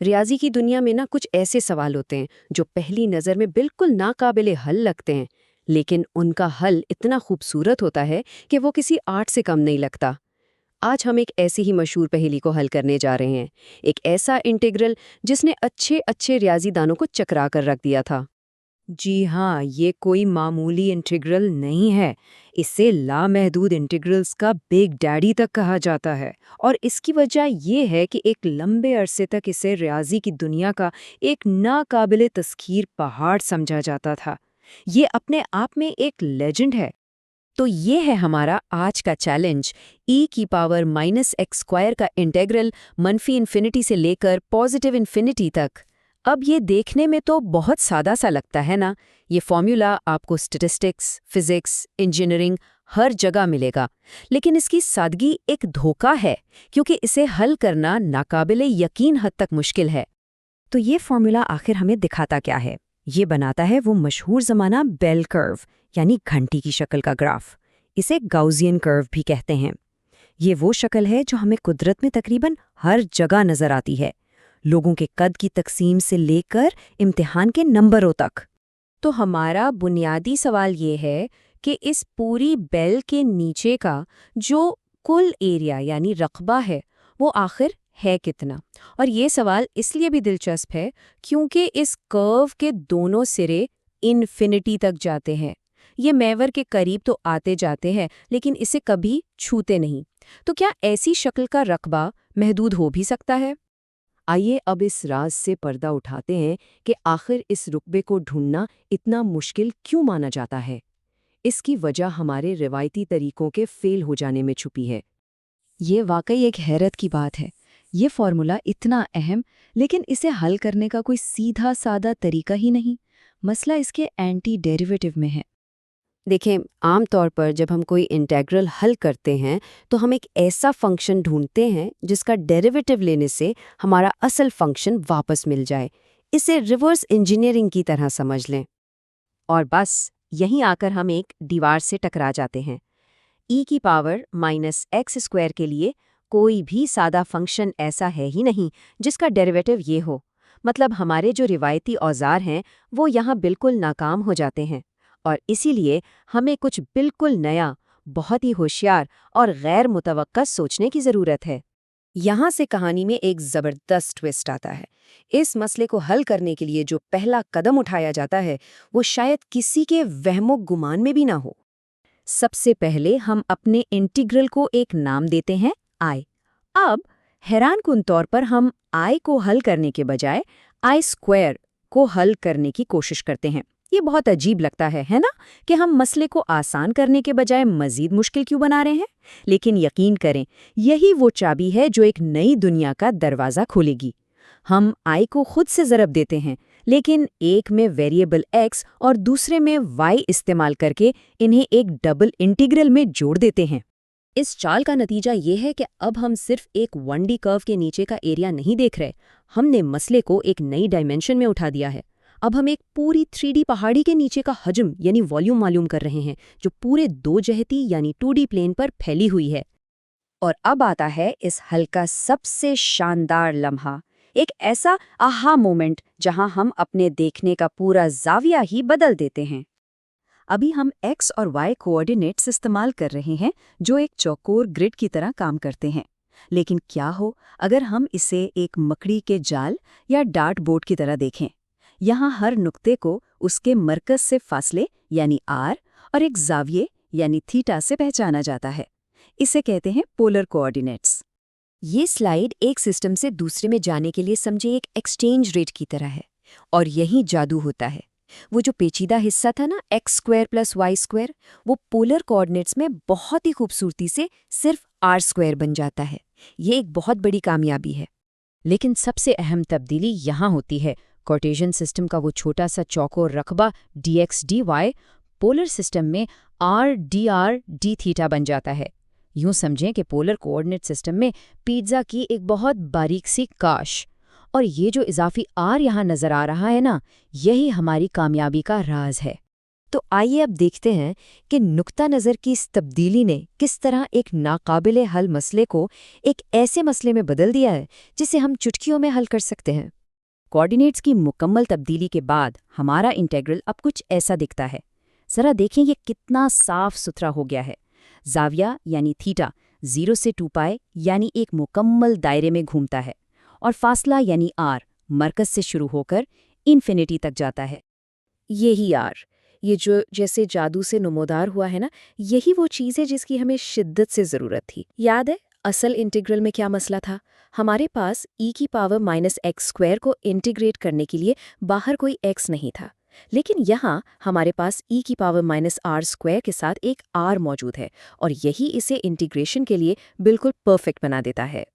रियाजी की दुनिया में ना कुछ ऐसे सवाल होते हैं जो पहली नज़र में बिल्कुल नाकाबिले हल लगते हैं, लेकिन उनका हल इतना खूबसूरत होता है कि वो किसी आर्ट से कम नहीं लगता। आज हम एक ऐसी ही मशहूर पहेली को हल करने जा रहे हैं, एक ऐसा इंटीग्रल जिसने अच्छे अच्छे रियाजी दानों को चकरा कर रख दिया था। जी हाँ, ये कोई मामूली इंटीग्रल नहीं है। इसे लामहदूद इंटीग्रल्स का बिग डैडी तक कहा जाता है। और इसकी वजह ये है कि एक लंबे अरसे तक इसे रियाजी की दुनिया का एक नाकाबिले तस्खीर पहाड़ समझा जाता था। ये अपने आप में एक लेजेंड है। तो ये है हमारा आज का चैलेंज, e⁻⁻x² का इंटीग्रल मनफी इन्फिनिटी से लेकर पॉजिटिव इन्फिनिटी तक। अब ये देखने में तो बहुत सादा सा लगता है ना। ये फॉर्मूला आपको स्टैटिस्टिक्स, फिजिक्स, इंजीनियरिंग हर जगह मिलेगा। लेकिन इसकी सादगी एक धोखा है, क्योंकि इसे हल करना नाकाबिले यकीन हद तक मुश्किल है। तो ये फॉर्मूला आखिर हमें दिखाता क्या है? ये बनाता है वो मशहूर ज़माना बेल कर्व, यानी घंटी की शक्ल का ग्राफ। इसे गाउसियन कर्व भी कहते हैं। ये वो शक्ल है जो हमें कुदरत में तकरीबन हर जगह नज़र आती है, लोगों के कद की तकसीम से लेकर इम्तिहान के नंबरों तक। तो हमारा बुनियादी सवाल ये है कि इस पूरी बेल के नीचे का जो कुल एरिया यानी रकबा है, वो आखिर है कितना? और ये सवाल इसलिए भी दिलचस्प है क्योंकि इस कर्व के दोनों सिरे इन्फिनिटी तक जाते हैं। ये महवर के करीब तो आते जाते हैं, लेकिन इसे कभी छूते नहीं। तो क्या ऐसी शक्ल का रकबा महदूद हो भी सकता है? आइए अब इस राज से पर्दा उठाते हैं कि आखिर इस रुकबे को ढूंढना इतना मुश्किल क्यों माना जाता है। इसकी वजह हमारे रिवायती तरीकों के फेल हो जाने में छुपी है। ये वाकई एक हैरत की बात है। ये फॉर्मूला इतना अहम, लेकिन इसे हल करने का कोई सीधा सादा तरीका ही नहीं। मसला इसके एंटी डेरिवेटिव में है। देखें, आमतौर पर जब हम कोई इंटीग्रल हल करते हैं तो हम एक ऐसा फंक्शन ढूंढते हैं जिसका डेरिवेटिव लेने से हमारा असल फंक्शन वापस मिल जाए। इसे रिवर्स इंजीनियरिंग की तरह समझ लें। और बस यहीं आकर हम एक दीवार से टकरा जाते हैं। e⁻⁻x² के लिए कोई भी सादा फंक्शन ऐसा है ही नहीं जिसका डेरिवेटिव ये हो। मतलब हमारे जो रिवायती औजार हैं वो यहाँ बिल्कुल नाकाम हो जाते हैं। और इसीलिए हमें कुछ बिल्कुल नया, बहुत ही होशियार और गैर मुतवक्का सोचने की ज़रूरत है। यहाँ से कहानी में एक ज़बरदस्त ट्विस्ट आता है। इस मसले को हल करने के लिए जो पहला कदम उठाया जाता है वो शायद किसी के वहमो गुमान में भी ना हो। सबसे पहले हम अपने इंटीग्रल को एक नाम देते हैं, आई। अब हैरानकुन तौर पर हम आई को हल करने के बजाय i² को हल करने की कोशिश करते हैं। ये बहुत अजीब लगता है ना? कि हम मसले को आसान करने के बजाय मजीद मुश्किल क्यों बना रहे हैं? लेकिन यकीन करें, यही वो चाबी है जो एक नई दुनिया का दरवाज़ा खोलेगी। हम आई को खुद से ज़रब देते हैं, लेकिन एक में वेरिएबल x और दूसरे में y इस्तेमाल करके इन्हें एक डबल इंटीग्रल में जोड़ देते हैं। इस चाल का नतीजा ये है कि अब हम सिर्फ एक 1D कर्व के नीचे का एरिया नहीं देख रहे, हमने मसले को एक नई डायमेंशन में उठा दिया है। अब हम एक पूरी 3D पहाड़ी के नीचे का हजम यानी वॉल्यूम मालूम कर रहे हैं, जो पूरे दो जहती यानी 2D प्लेन पर फैली हुई है। और अब आता है इस हल का सबसे शानदार लम्हा, एक ऐसा आहा मोमेंट जहां हम अपने देखने का पूरा जाविया ही बदल देते हैं। अभी हम x और y कोऑर्डिनेट्स इस्तेमाल कर रहे हैं जो एक चौकोर ग्रिड की तरह काम करते हैं। लेकिन क्या हो अगर हम इसे एक मकड़ी के जाल या डार्ट बोर्ड की तरह देखें? यहाँ हर नुक्ते को उसके मरकज से फासले यानी r और एक जाविये यानी थीटा से पहचाना जाता है। इसे कहते हैं पोलर कोऑर्डिनेट्स। ये स्लाइड एक सिस्टम से दूसरे में जाने के लिए समझे एक एक्सचेंज रेट की तरह है। और यही जादू होता है। वो जो पेचीदा हिस्सा था ना x² + y², वो पोलर कोऑर्डिनेट्स में बहुत ही खूबसूरती से सिर्फ r² बन जाता है। ये एक बहुत बड़ी कामयाबी है। लेकिन सबसे अहम तब्दीली यहाँ होती है। कार्टेशियन सिस्टम का वो छोटा सा चौकोर रकबा dx dy पोलर सिस्टम में r dr d थीटा बन जाता है। यूं समझें कि पोलर कोऑर्डिनेट सिस्टम में पिज़्ज़ा की एक बहुत बारीक सी काश। और ये जो इजाफी आर यहाँ नजर आ रहा है ना, यही हमारी कामयाबी का राज है। तो आइए अब देखते हैं कि नुक्ता नज़र की इस तब्दीली ने किस तरह एक नाकाबिले हल मसले को एक ऐसे मसले में बदल दिया है जिसे हम चुटकियों में हल कर सकते हैं। कोऑर्डिनेट्स की मुकम्मल तब्दीली के बाद हमारा इंटेग्रल अब कुछ ऐसा दिखता है। ज़रा देखें ये कितना साफ सुथरा हो गया है। जाविया यानी थीटा 0 से 2 पाई यानी एक मुकम्मल दायरे में घूमता है, और फासला यानी आर मरकज़ से शुरू होकर इन्फिनिटी तक जाता है। यही आर, ये जो जैसे जादू से नुमोदार हुआ है ना, यही वो चीज़ है जिसकी हमें शिद्दत से ज़रूरत थी। याद है असल इंटीग्रल में क्या मसला था? हमारे पास e की पावर -x² को इंटीग्रेट करने के लिए बाहर कोई x नहीं था, लेकिन यहाँ हमारे पास e की पावर -r² के साथ एक r मौजूद है, और यही इसे इंटीग्रेशन के लिए बिल्कुल परफेक्ट बना देता है।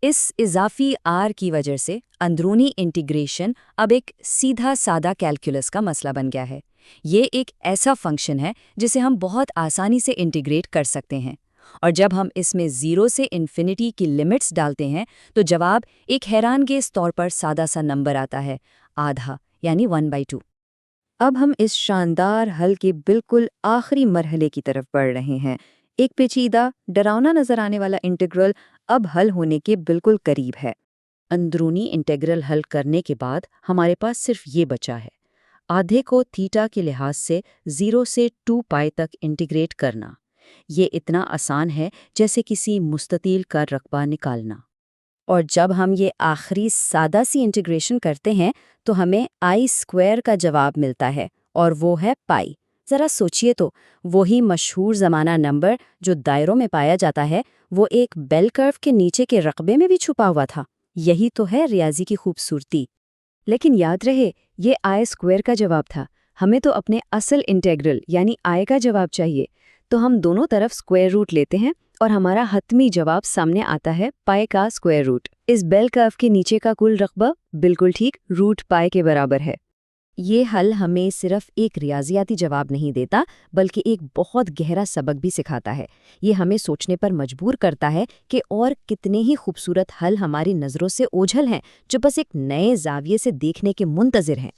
इस इजाफी आर की वजह से अंदरूनी इंटीग्रेशन अब एक सीधा सादा कैलकुलस का मसला बन गया है। ये एक ऐसा फंक्शन है जिसे हम बहुत आसानी से इंटीग्रेट कर सकते हैं, और जब हम इसमें 0 से इन्फिनिटी की लिमिट्स डालते हैं तो जवाब एक हैरानगेज तौर पर सादा सा नंबर आता है, आधा यानी 1/2। अब हम इस शानदार हल के बिल्कुल आखिरी मरहले की तरफ बढ़ रहे हैं। एक पेचीदा, डरावना नजर आने वाला इंटीग्रल अब हल होने के बिल्कुल करीब है। अंदरूनी इंटीग्रल हल करने के बाद हमारे पास सिर्फ ये बचा है, आधे को थीटा के लिहाज से 0 से 2 पाई तक इंटीग्रेट करना। ये इतना आसान है जैसे किसी मुस्ततील का रकबा निकालना। और जब हम ये आखिरी सादा सी इंटीग्रेशन करते हैं तो हमें i² का जवाब मिलता है, और वो है पाई। ज़रा सोचिए तो, वही मशहूर ज़माना नंबर जो दायरों में पाया जाता है, वो एक बेल कर्व के नीचे के रकबे में भी छुपा हुआ था। यही तो है रियाजी की खूबसूरती। लेकिन याद रहे, ये i² का जवाब था। हमें तो अपने असल इंटेग्रल यानी i का जवाब चाहिए। तो हम दोनों तरफ स्क्वायर रूट लेते हैं और हमारा हतमी जवाब सामने आता है पाई का स्क्वायर रूट। इस बेल कर्व के नीचे का कुल रकबा बिल्कुल ठीक रूट पाई के बराबर है। ये हल हमें सिर्फ एक रियाजियाती जवाब नहीं देता, बल्कि एक बहुत गहरा सबक भी सिखाता है। ये हमें सोचने पर मजबूर करता है कि और कितने ही खूबसूरत हल हमारी नज़रों से ओझल हैं, जो बस एक नए जाविये से देखने के मुंतज़िर हैं।